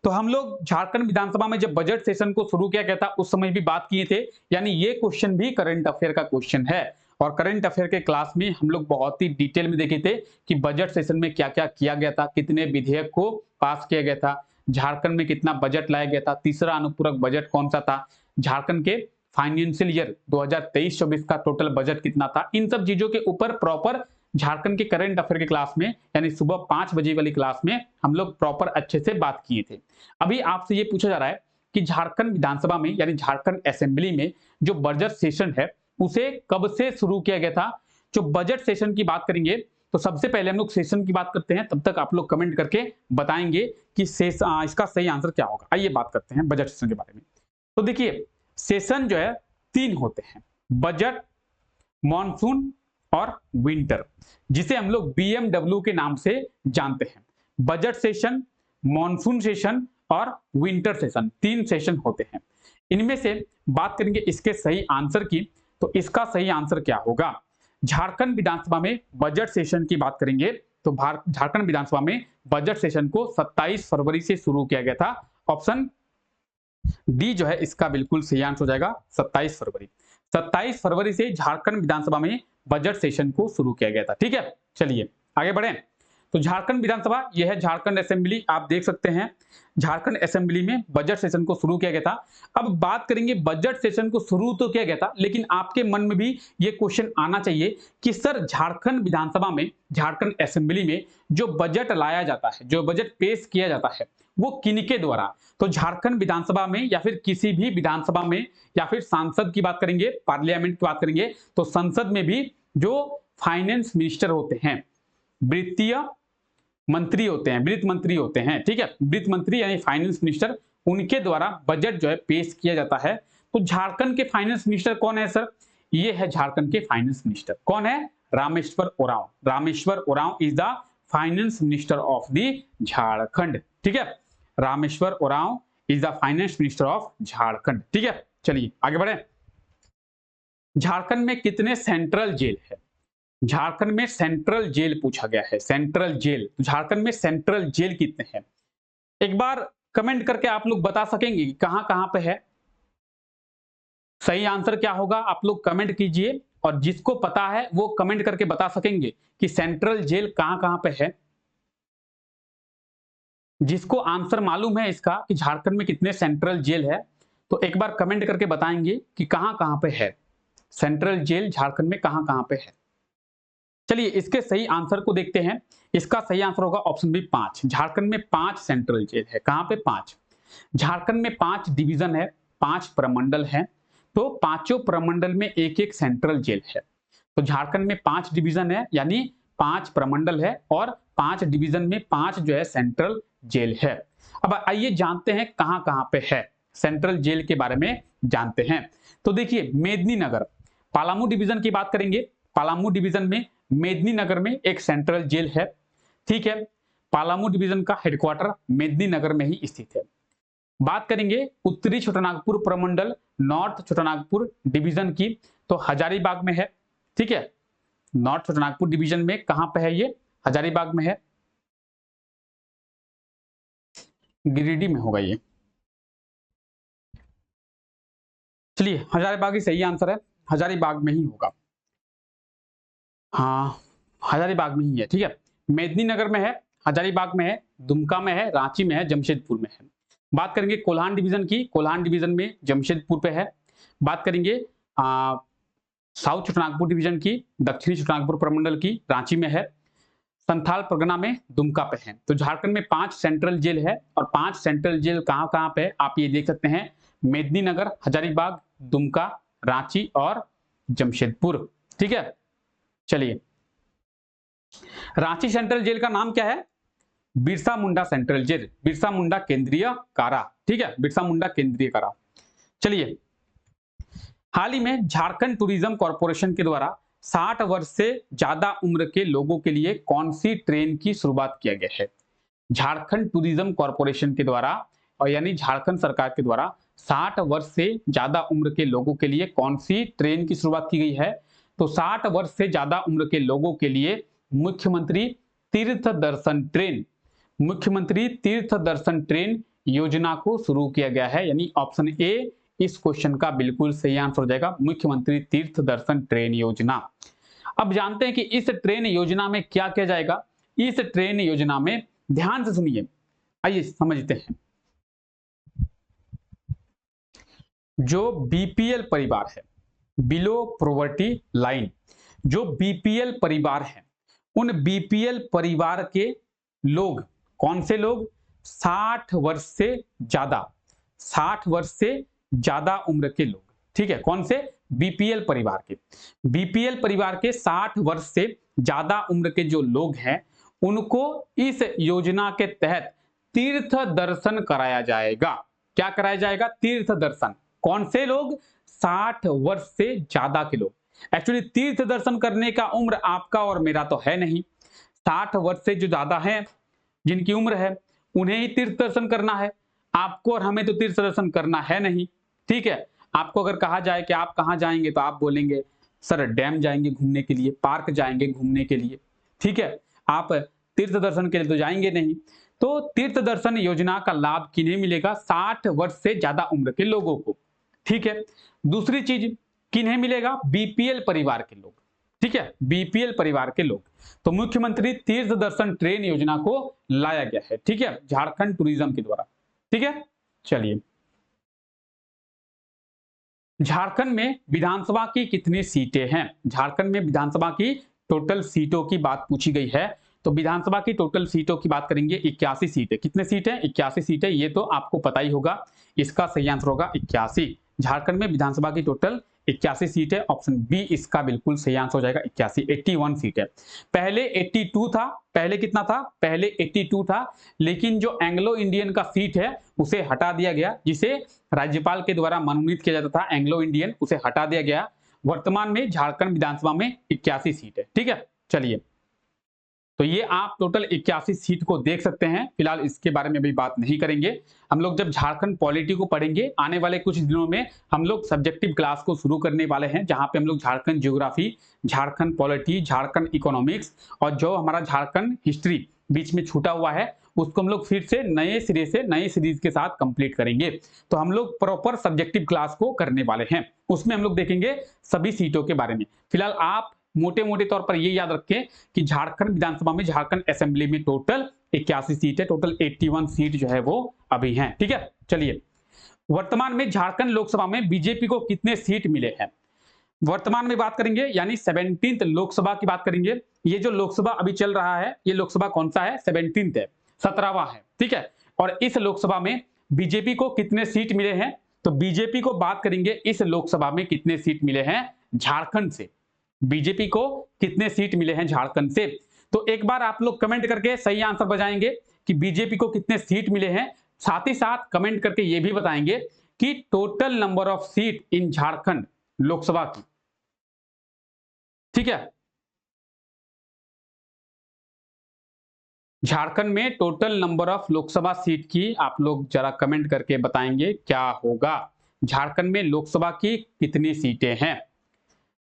तो हम लोग झारखंड विधानसभा में जब बजट सेशन को शुरू किया गया था उस समय भी बात किए थे, यानी ये क्वेश्चन भी करंट अफेयर का क्वेश्चन है। और करंट अफेयर के क्लास में हम लोग बहुत ही डिटेल में देखे थे कि बजट सेशन में क्या क्या किया गया था, कितने विधेयक को पास किया गया था, झारखंड में कितना बजट लाया गया था, तीसरा अनुपूरक बजट कौन सा था, झारखंड के फाइनेंशियल ईयर 2023-24 का टोटल बजट कितना था। इन सब चीजों के ऊपर प्रॉपर झारखंड के करंट अफेयर की क्लास में, यानी सुबह 5 बजे वाली क्लास में हम लोग प्रॉपर अच्छे से बात किए थे। अभी आपसे ये पूछा जा रहा है कि झारखंड विधानसभा में यानी झारखंड असेंबली में जो बजट सेशन है उसे कब से शुरू किया गया था। जो बजट सेशन की बात करेंगे तो सबसे पहले हम लोग सेशन की बात करते हैं, तब तक आप लोग कमेंट करके बताएंगे कि इसका सही आंसर क्या होगा। आइए बात करते हैं बजट सेशन के बारे में। तो देखिए, सेशन जो है 3 होते हैं, बजट, मॉनसून और विंटर, जिसे हम लोग बीएमडब्ल्यू के नाम से जानते हैं। बजट सेशन, मॉनसून सेशन और विंटर सेशन, 3 सेशन होते हैं। इनमें से बात करेंगे इसके सही आंसर की, तो इसका सही आंसर क्या होगा? झारखंड विधानसभा में बजट सेशन की बात करेंगे तो झारखंड विधानसभा में बजट सेशन को 27 फरवरी से शुरू किया गया था। ऑप्शन डी जो है इसका बिल्कुल सही आंसर हो जाएगा, 27 फरवरी। 27 फरवरी से झारखंड विधानसभा में बजट सेशन को शुरू किया गया था। ठीक है, चलिए आगे बढ़े। तो झारखंड विधानसभा यह है झारखंड असेंबली, आप देख सकते हैं झारखंड असेंबली में बजट सेशन को शुरू किया गया था। अब बात करेंगे बजट सेशन को शुरू तो किया गया था, लेकिन आपके मन में भी ये क्वेश्चन आना चाहिए कि सर झारखंड विधानसभा में, झारखंड असेंबली में जो बजट लाया जाता है, जो बजट पेश किया जाता है, वो किनके द्वारा? तो झारखंड विधानसभा में या फिर किसी भी विधानसभा में, या फिर सांसद की बात करेंगे, पार्लियामेंट की बात करेंगे, तो संसद में भी जो फाइनेंस मिनिस्टर होते हैं, वित्तीय मंत्री होते हैं, वित्त मंत्री होते हैं, ठीक है, वित्त मंत्री यानी फाइनेंस मिनिस्टर, उनके द्वारा बजट जो है पेश किया जाता है। तो झारखंड के फाइनेंस मिनिस्टर कौन है सर? ये है झारखंड के फाइनेंस मिनिस्टर, कौन है? Rameshwar Oraon. Rameshwar Oraon is the finance minister of the Jharkhand. ठीक है, Rameshwar Oraon is the finance minister of Jharkhand. ठीक है, चलिए आगे बढ़े। झारखंड में कितने सेंट्रल जेल है? झारखंड में सेंट्रल जेल पूछा गया है, सेंट्रल जेल। झारखंड में सेंट्रल जेल कितने हैं? एक बार कमेंट करके आप लोग बता सकेंगे कि कहां कहां पे है? सही आंसर क्या होगा आप लोग कमेंट कीजिए, और जिसको पता है वो कमेंट करके बता सकेंगे कि सेंट्रल जेल कहां कहां पे है। जिसको आंसर मालूम है इसका कि झारखंड में कितने सेंट्रल जेल है, तो एक बार कमेंट करके बताएंगे कि कहां कहां पे है सेंट्रल जेल, झारखंड में कहां कहां पे है। चलिए इसके सही आंसर को देखते हैं। इसका सही आंसर होगा ऑप्शन बी 5। झारखंड में 5 सेंट्रल जेल है। कहां पे? 5। झारखंड में 5 डिवीजन है, 5 प्रमंडल है, तो पांचों प्रमंडल में एक एक सेंट्रल जेल है। तो झारखंड में 5 डिवीजन है, यानी 5 प्रमंडल है, और 5 डिवीजन में 5 जो है सेंट्रल जेल है। अब आइए जानते हैं कहां कहां पे है, सेंट्रल जेल के बारे में जानते हैं। तो देखिए मेदिनीनगर, पलामू डिवीजन की बात करेंगे, पलामू डिवीजन में मेदिनीनगर में एक सेंट्रल जेल है। ठीक है, पलामू डिवीजन का हेडक्वार्टर मेदिनीनगर में ही स्थित है। बात करेंगे उत्तरी छोटानागपुर प्रमंडल, नॉर्थ छोटानागपुर डिवीजन की, तो हजारीबाग में है। ठीक है, नॉर्थ छोटानागपुर डिवीजन में कहां पे है? ये हजारीबाग में है, गिरिडीह में होगा ये। चलिए हजारीबाग ही सही आंसर है, हजारीबाग में ही होगा। हाँ, हजारीबाग में ही है। ठीक है, मेदिनीनगर में है, हजारीबाग में है, दुमका में है, रांची में है, जमशेदपुर में है। बात करेंगे कोल्हान डिवीजन की, कोल्हान डिवीजन में जमशेदपुर पे है। बात करेंगे साउथ छोटानागपुर डिवीजन की, दक्षिणी छोटानागपुर प्रमंडल की, रांची में है। संथाल परगना में दुमका पे है। तो झारखंड में 5 सेंट्रल जेल है, और 5 सेंट्रल जेल कहां कहां पे है आप ये देख सकते हैं, मेदिनीनगर, हजारीबाग, दुमका, रांची और जमशेदपुर। ठीक है, चलिए रांची सेंट्रल जेल का नाम क्या है? बिरसा मुंडा सेंट्रल जेल, बिरसा मुंडा केंद्रीय कारा। ठीक है, बिरसा मुंडा केंद्रीय कारा। चलिए हाल ही में झारखंड टूरिज्म कॉर्पोरेशन के द्वारा 60 वर्ष से ज्यादा उम्र के लोगों के लिए कौन सी ट्रेन की शुरुआत किया गया है? झारखंड टूरिज्म कॉर्पोरेशन के द्वारा, और यानी झारखंड सरकार के द्वारा 60 वर्ष से ज्यादा उम्र के लोगों के लिए कौन सी ट्रेन की शुरुआत की गई है? तो 60 वर्ष से ज्यादा उम्र के लोगों के लिए मुख्यमंत्री तीर्थ दर्शन ट्रेन, मुख्यमंत्री तीर्थ दर्शन ट्रेन योजना को शुरू किया गया है, यानी ऑप्शन ए इस क्वेश्चन का बिल्कुल सही आंसर हो जाएगा, मुख्यमंत्री तीर्थ दर्शन ट्रेन योजना। अब जानते हैं कि इस ट्रेन योजना में क्या किया जाएगा। इस ट्रेन योजना में ध्यान से सुनिए, आइए समझते हैं। जो बीपीएल परिवार है, बिलो पॉवर्टी लाइन, जो बीपीएल परिवार है, उन बीपीएल परिवार के लोग, कौन से लोग? 60 वर्ष से ज्यादा, 60 वर्ष से ज्यादा उम्र के लोग। ठीक है, कौन से? बीपीएल परिवार के, बीपीएल परिवार के 60 वर्ष से ज्यादा उम्र के जो लोग हैं, उनको इस योजना के तहत तीर्थ दर्शन कराया जाएगा। क्या कराया जाएगा? तीर्थ दर्शन। कौन से लोग? 60 वर्ष से ज्यादा के लोग। एक्चुअली तीर्थ दर्शन करने का उम्र आपका और मेरा तो है नहीं। 60 वर्ष से जो ज्यादा है, जिनकी उम्र है, उन्हें ही तीर्थ दर्शन करना है। आपको और हमें तो तीर्थ दर्शन करना है नहीं। ठीक है, आपको अगर कहा जाए कि आप कहां जाएंगे, तो आप बोलेंगे सर डैम जाएंगे घूमने के लिए, पार्क जाएंगे घूमने के लिए। ठीक है, आप तीर्थ दर्शन के लिए तो जाएंगे नहीं। तो तीर्थ दर्शन योजना का लाभ किन्हें मिलेगा? 60 वर्ष से ज्यादा उम्र के लोगों को। ठीक है, दूसरी चीज, किन्हें मिलेगा? बीपीएल परिवार के लोग, ठीक है, बीपीएल परिवार के लोग। तो मुख्यमंत्री तीर्थ दर्शन ट्रेन योजना को लाया गया है, ठीक है, झारखंड टूरिज्म के द्वारा, ठीक है। चलिए, झारखंड में विधानसभा की कितनी सीटें हैं? झारखंड में विधानसभा की टोटल सीटों की बात पूछी गई है। तो विधानसभा की टोटल सीटों की बात करेंगे, 81 सीटें। कितने सीट है? 81 सीटें। ये तो आपको पता ही होगा, इसका सही आंसर होगा 81। झारखंड में विधानसभा की टोटल 81 सीट है। ऑप्शन बी इसका बिल्कुल सही आंसर हो जाएगा, 81, 81 सीट है। पहले 82 था, पहले कितना था? पहले 82 था, लेकिन जो एंग्लो इंडियन का सीट है उसे हटा दिया गया, जिसे राज्यपाल के द्वारा मनोनीत किया जाता था एंग्लो इंडियन, उसे हटा दिया गया। वर्तमान में झारखंड विधानसभा में 81 सीट है, ठीक है। चलिए, तो ये आप टोटल 81 सीट को देख सकते हैं। फिलहाल इसके बारे में अभी बात नहीं करेंगे। हम लोग जब झारखंड पॉलिटी को पढ़ेंगे आने वाले कुछ दिनों में, हम लोग सब्जेक्टिव क्लास को शुरू करने वाले हैं, जहां पे हम लोग Jharkhand geography, Jharkhand polity, Jharkhand economics और जो हमारा झारखंड हिस्ट्री बीच में छूटा हुआ है उसको हम लोग फिर से नए सिरे से नए सीरीज के साथ कंप्लीट करेंगे। तो हम लोग प्रॉपर सब्जेक्टिव क्लास को करने वाले हैं, उसमें हम लोग देखेंगे सभी सीटों के बारे में। फिलहाल आप मोटे मोटे तौर पर ये याद रखें कि झारखंड विधानसभा में, झारखंड असेंबली में टोटल 81 सीट है, टोटल 81 सीट जो है वो अभी हैं, ठीक है। चलिए, वर्तमान में झारखंड लोकसभा में बीजेपी को कितने सीट मिले हैं? वर्तमान में बात करेंगे, यानी 17th लोकसभा की बात करेंगे। ये जो लोकसभा अभी चल रहा है, ये लोकसभा कौन सा है? 17th है, 17वां है, ठीक है। और इस लोकसभा में बीजेपी को कितने सीट मिले हैं? तो बीजेपी को बात करेंगे, इस लोकसभा में कितने सीट मिले हैं झारखंड से? बीजेपी को कितने सीट मिले हैं झारखंड से? तो एक बार आप लोग कमेंट करके सही आंसर बताएंगे कि बीजेपी को कितने सीट मिले हैं। साथ ही साथ कमेंट करके ये भी बताएंगे कि टोटल नंबर ऑफ सीट इन झारखंड लोकसभा की, ठीक है। झारखंड में total number of Lok Sabha seat की आप लोग जरा कमेंट करके बताएंगे क्या होगा। झारखंड में लोकसभा की कितनी सीटें हैं,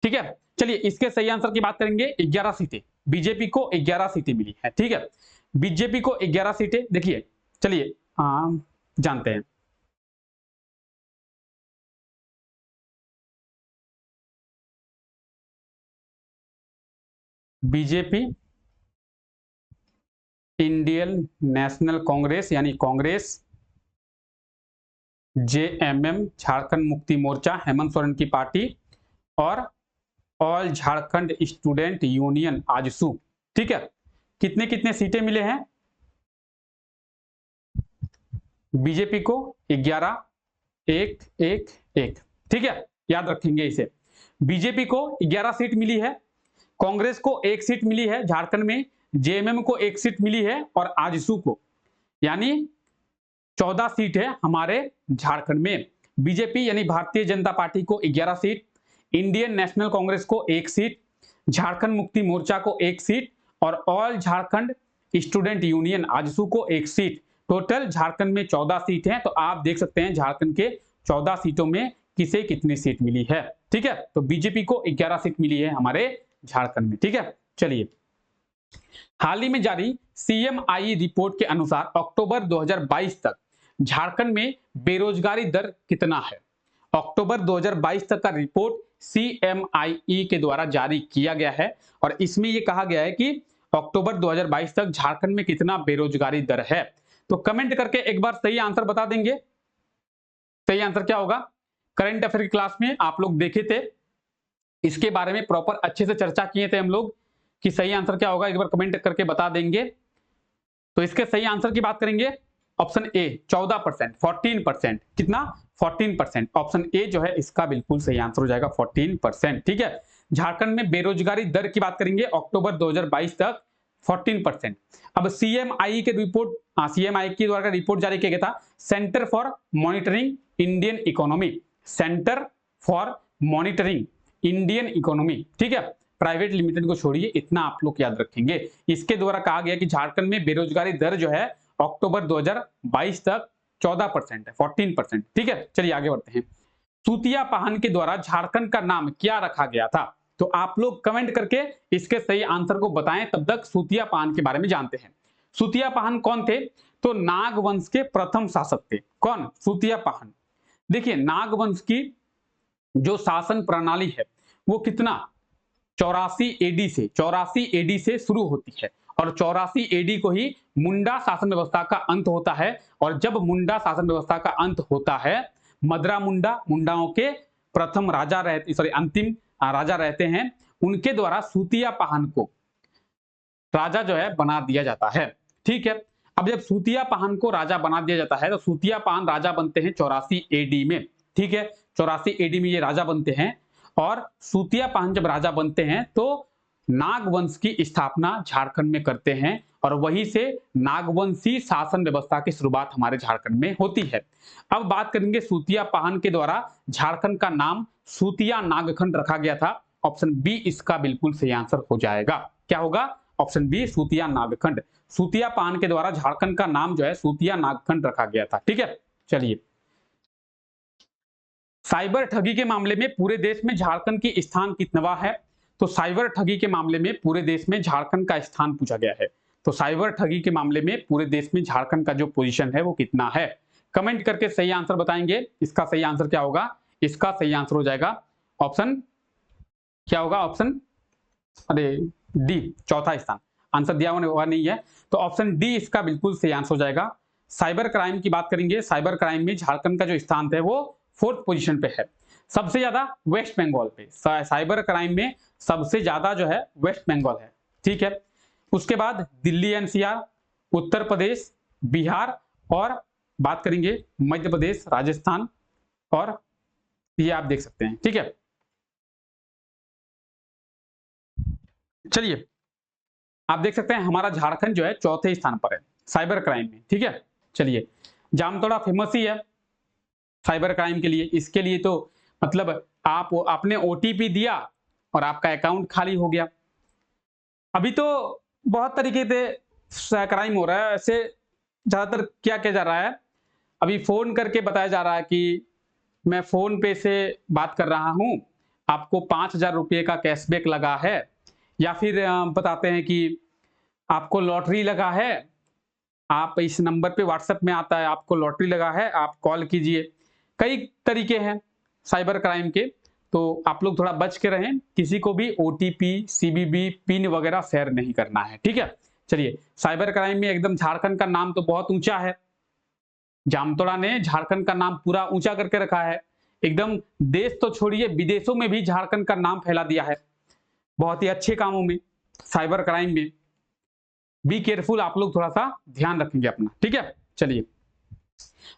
ठीक है। चलिए, इसके सही आंसर की बात करेंगे। 11 सीटें, बीजेपी को 11 सीटें मिली है, ठीक है। बीजेपी को 11 सीटें। देखिए, चलिए जानते हैं। बीजेपी, इंडियन नेशनल कांग्रेस यानी कांग्रेस, जेएमएम झारखंड मुक्ति मोर्चा हेमंत सोरेन की पार्टी, और all Jharkhand student union AJSU, ठीक है। कितने कितने सीटें मिले हैं? बीजेपी को 11, 1 1 1, ठीक है, याद रखेंगे इसे। बीजेपी को 11 सीट मिली है, कांग्रेस को 1 सीट मिली है झारखंड में, जेएमएम को 1 सीट मिली है और आजसू को, यानी 14 सीट है हमारे झारखंड में। बीजेपी यानी भारतीय जनता पार्टी को 11 सीट, इंडियन नेशनल कांग्रेस को 1 सीट, झारखंड मुक्ति मोर्चा को 1 सीट और all Jharkhand student union AJSU को 1 सीट। टोटल झारखंड में 14 सीट हैं। तो आप देख सकते हैं झारखंड के 14 सीटों में किसे कितनी सीट मिली है, ठीक है। तो बीजेपी को 11 सीट मिली है हमारे झारखंड में, ठीक है। चलिए, हाल ही में जारी सीएमआई रिपोर्ट के अनुसार अक्टूबर 2022 तक झारखंड में बेरोजगारी दर कितना है? अक्टूबर 2022 तक का रिपोर्ट सीएमआई के द्वारा जारी किया गया है और इसमें यह कहा गया है कि अक्टूबर 2022 तक झारखंड में कितना बेरोजगारी दर है। तो कमेंट करके एक बार सही आंसर बता देंगे। सही आंसर क्या होगा? करंट अफेयर की क्लास में आप लोग देखे थे, इसके बारे में प्रॉपर अच्छे से चर्चा किए थे हम लोग कि सही आंसर क्या होगा। एक बार कमेंट करके बता देंगे। तो इसके सही आंसर की बात करेंगे, ऑप्शन ए 14%, 14%, कितना? 14%। ऑप्शन ए जो है इसका बिल्कुल सही आंसर हो जाएगा 14%, ठीक है। झारखंड में बेरोजगारी दर की बात करेंगे अक्टूबर 2022 तक 14%। अब सीएमआई के रिपोर्ट, सीएमआई के द्वारा रिपोर्ट जारी किया गया था, centre for monitoring Indian economy, centre for monitoring Indian economy, ठीक है। प्राइवेट लिमिटेड को छोड़िए, इतना आप लोग याद रखेंगे। इसके द्वारा कहा गया कि झारखंड में बेरोजगारी दर जो है अक्टूबर 2022 तक 14% है, 14%, ठीक है। चलिए आगे बढ़ते हैं। सूतिया पाहन के द्वारा झारखंड का नाम क्या रखा गया था? तो आप लोग कमेंट करके इसके सही आंसर को बताएं, तब तक सूतिया पाहन के बारे में जानते हैं। सूतिया पाहन कौन थे? तो नाग वंश के प्रथम शासक थे। कौन? सूतिया पाहन। देखिए, नाग वंश की जो शासन प्रणाली है वो कितना 84 एडी से शुरू होती है और 84 एडी को ही मुंडा शासन व्यवस्था का अंत होता है। और जब मुंडा शासन व्यवस्था का अंत होता है, मदरा मुंडा, मुंडाओं के प्रथम राजा रहते, सॉरी अंतिम राजा रहते हैं, उनके द्वारा सूतिया पाहन को राजा जो है बना दिया जाता है। ठीक है, अब जब सूतिया पाहन को राजा बना दिया जाता है तो सूतिया पाहन राजा बनते हैं 84 एडी में। ठीक है, 84 एडी में ये राजा बनते हैं और सूतिया पाहन जब राजा बनते हैं तो नागवंश की स्थापना झारखंड में करते हैं और वहीं से नागवंशी शासन व्यवस्था की शुरुआत हमारे झारखंड में होती है। अब बात करेंगे सूतिया पाहन के द्वारा झारखंड का नाम सूतिया नागखंड रखा गया था। ऑप्शन बी इसका बिल्कुल सही आंसर हो जाएगा। क्या होगा? Option B Sutiya Nagkhand. सूतिया पाहन के द्वारा झारखंड का नाम जो है सूतिया नागखंड रखा गया था। ठीक है, चलिए साइबर ठगी के मामले में पूरे देश में झारखंड की स्थान कितनवा है? तो साइबर ठगी के मामले में पूरे देश में झारखंड का स्थान पूछा गया है। तो साइबर ठगी के मामले में पूरे देश में झारखंड का जो पोजीशन है वो कितना है? कमेंट करके सही आंसर बताएंगे। इसका सही आंसर क्या होगा? इसका सही आंसर हो जाएगा ऑप्शन, क्या होगा ऑप्शन, अरे डी, चौथा स्थान। आंसर दिया हुआ नहीं है तो ऑप्शन डी इसका बिल्कुल सही आंसर हो जाएगा। साइबर क्राइम की बात करेंगे, साइबर क्राइम में झारखंड का जो स्थान है वो 4th पोजीशन पे है। सबसे ज्यादा वेस्ट बंगाल पे, साइबर क्राइम में सबसे ज्यादा जो है वेस्ट बंगाल है। ठीक है, उसके बाद दिल्ली एनसीआर, उत्तर प्रदेश, बिहार और बात करेंगे मध्य प्रदेश, राजस्थान और ये आप देख सकते हैं। ठीक है, चलिए आप देख सकते हैं हमारा झारखंड जो है 4थे स्थान पर है साइबर क्राइम में। ठीक है, चलिए जामताड़ा फेमस ही है साइबर क्राइम के लिए। इसके लिए तो मतलब आपने ओटीपी दिया और आपका अकाउंट खाली हो गया। अभी तो बहुत तरीके से क्राइम हो रहा है। ऐसे ज्यादातर क्या किया जा रहा है, अभी फोन करके बताया जा रहा है कि मैं फोन पे से बात कर रहा हूं, आपको 5,000 रुपये का कैशबैक लगा है, या फिर बताते हैं कि आपको लॉटरी लगा है, आप इस नंबर पे व्हाट्सएप में आता है आपको लॉटरी लगा है, आप कॉल कीजिए। कई तरीके हैं साइबर क्राइम के, तो आप लोग थोड़ा बच के रहें, किसी को भी ओटीपी, सीवीवी, पिन वगैरह शेयर नहीं करना है। ठीक है, चलिए साइबर क्राइम में एकदम झारखंड का नाम तो बहुत ऊंचा है। जामताड़ा ने झारखंड का नाम पूरा ऊंचा करके रखा है, एकदम देश तो छोड़िए विदेशों में भी झारखंड का नाम फैला दिया है बहुत ही अच्छे कामों में, साइबर क्राइम में। बी केयरफुल, आप लोग थोड़ा सा ध्यान रखेंगे अपना। ठीक है, चलिए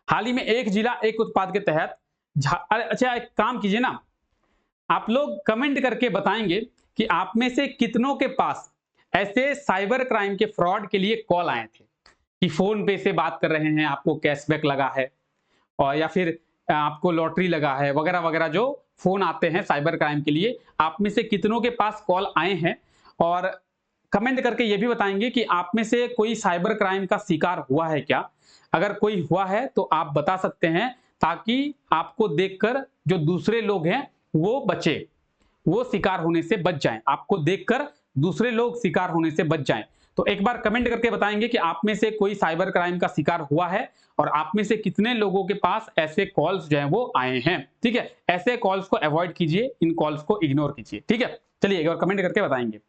हाल ही में एक जिला एक उत्पाद के तहत अच्छा एक काम कीजिए ना, आप लोग कमेंट करके बताएंगे कि आप में से कितनों के पास ऐसे साइबर क्राइम के फ्रॉड के लिए कॉल आए थे कि फोन पे से बात कर रहे हैं, आपको कैशबैक लगा है और या फिर आपको लॉटरी लगा है वगैरह वगैरह, जो फोन आते हैं साइबर क्राइम के लिए, आप में से कितनों के पास कॉल आए हैं। और कमेंट करके ये भी बताएंगे कि आप में से कोई साइबर क्राइम का शिकार हुआ है क्या। अगर कोई हुआ है तो आप बता सकते हैं, ताकि आपको देखकर जो दूसरे लोग हैं वो बचे, वो शिकार होने से बच जाएं। आपको देखकर दूसरे लोग शिकार होने से बच जाएं। तो एक बार कमेंट करके बताएंगे कि आप में से कोई साइबर क्राइम का शिकार हुआ है और आप में से कितने लोगों के पास ऐसे कॉल्स जो हैं वो आए हैं। ठीक है, ऐसे कॉल्स को अवॉइड कीजिए, इन कॉल्स को इग्नोर कीजिए। ठीक है, चलिए एक बार कमेंट करके बताएंगे।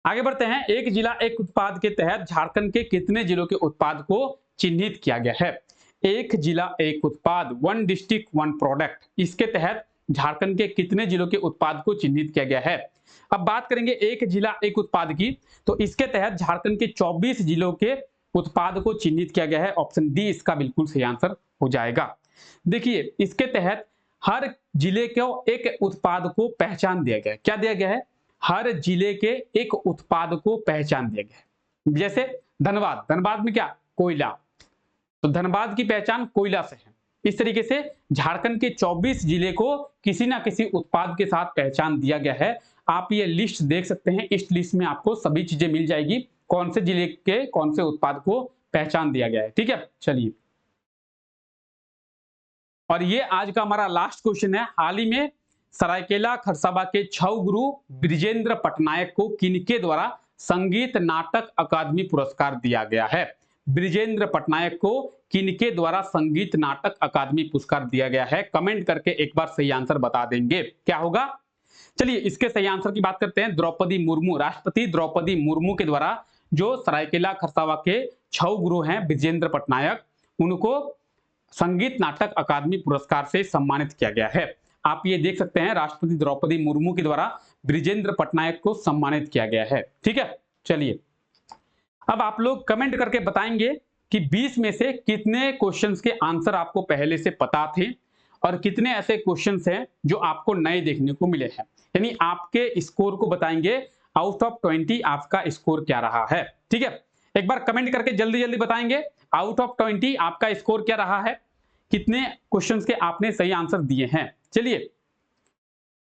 आगे बढ़ते हैं। एक जिला एक उत्पाद के तहत झारखंड के कितने जिलों के उत्पाद को चिन्हित किया गया है? एक जिला एक उत्पाद, 1 डिस्ट्रिक्ट 1 प्रोडक्ट, इसके तहत झारखंड के कितने जिलों के उत्पाद को चिन्हित किया गया है? अब बात करेंगे एक जिला एक उत्पाद की, तो इसके तहत झारखंड के 24 जिलों के उत्पाद को चिन्हित किया गया है। ऑप्शन डी इसका बिल्कुल सही आंसर हो जाएगा। देखिए इसके तहत हर जिले को एक उत्पाद को पहचान दिया गया है। क्या दिया गया है? हर जिले के एक उत्पाद को पहचान दिया गया है। जैसे धनबाद, धनबाद में क्या? कोयला, तो धनबाद की पहचान कोयला से है। इस तरीके से झारखंड के 24 जिले को किसी ना किसी उत्पाद के साथ पहचान दिया गया है। आप ये लिस्ट देख सकते हैं, इस लिस्ट में आपको सभी चीजें मिल जाएगी, कौन से जिले के कौन से उत्पाद को पहचान दिया गया है। ठीक है, चलिए और ये आज का हमारा लास्ट क्वेश्चन है। हाल ही में सरायकेला खरसावा के छऊ गुरु ब्रिजेंद्र पटनायक को किनके द्वारा संगीत नाटक अकादमी पुरस्कार दिया गया है? ब्रिजेंद्र पटनायक को किनके द्वारा संगीत नाटक अकादमी पुरस्कार दिया गया है? कमेंट करके एक बार सही आंसर बता देंगे, क्या होगा? चलिए इसके सही आंसर की बात करते हैं। द्रौपदी मुर्मू, राष्ट्रपति द्रौपदी मुर्मू के द्वारा जो सरायकेला खरसावा के छऊ गुरु हैं विजेंद्र पटनायक, उनको संगीत नाटक अकादमी पुरस्कार से सम्मानित किया गया है। आप ये देख सकते हैं, राष्ट्रपति द्रौपदी मुर्मू के द्वारा विजेंद्र पटनायक को सम्मानित किया गया है। ठीक है, चलिए अब आप लोग कमेंट करके बताएंगे कि 20 में से कितने क्वेश्चंस के आंसर आपको पहले से पता थे और कितने ऐसे क्वेश्चंस हैं जो आपको नए देखने को मिले हैं। यानी आपके स्कोर को बताएंगे, आउट ऑफ 20 आपका स्कोर क्या रहा है। ठीक है, एक बार कमेंट करके जल्दी जल्दी बताएंगे, आउट ऑफ 20 आपका स्कोर क्या रहा है, कितने क्वेश्चंस के आपने सही आंसर दिए हैं। चलिए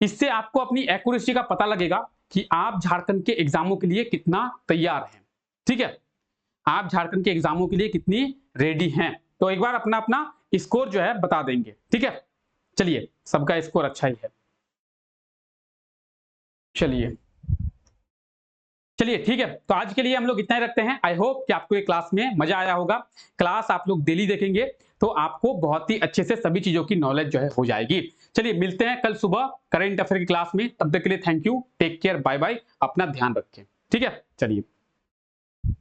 इससे आपको अपनी एक्यूरेसी का पता लगेगा कि आप झारखंड के एग्जामों के लिए कितना तैयार हैं। ठीक है, आप झारखंड के एग्जामों के लिए कितनी रेडी हैं, तो एक बार अपना अपना स्कोर जो है बता देंगे। ठीक है, चलिए सबका स्कोर अच्छा ही है। चलिए ठीक है, तो आज के लिए हम लोग इतना ही रखते हैं। आई होप कि आपको ये क्लास में मजा आया होगा। क्लास आप लोग डेली देखेंगे तो आपको बहुत ही अच्छे से सभी चीजों की नॉलेज जो है हो जाएगी। चलिए मिलते हैं कल सुबह करंट अफेयर की क्लास में, तब तक के लिए thank you, take care, bye bye, अपना ध्यान रखें। ठीक है, चलिए।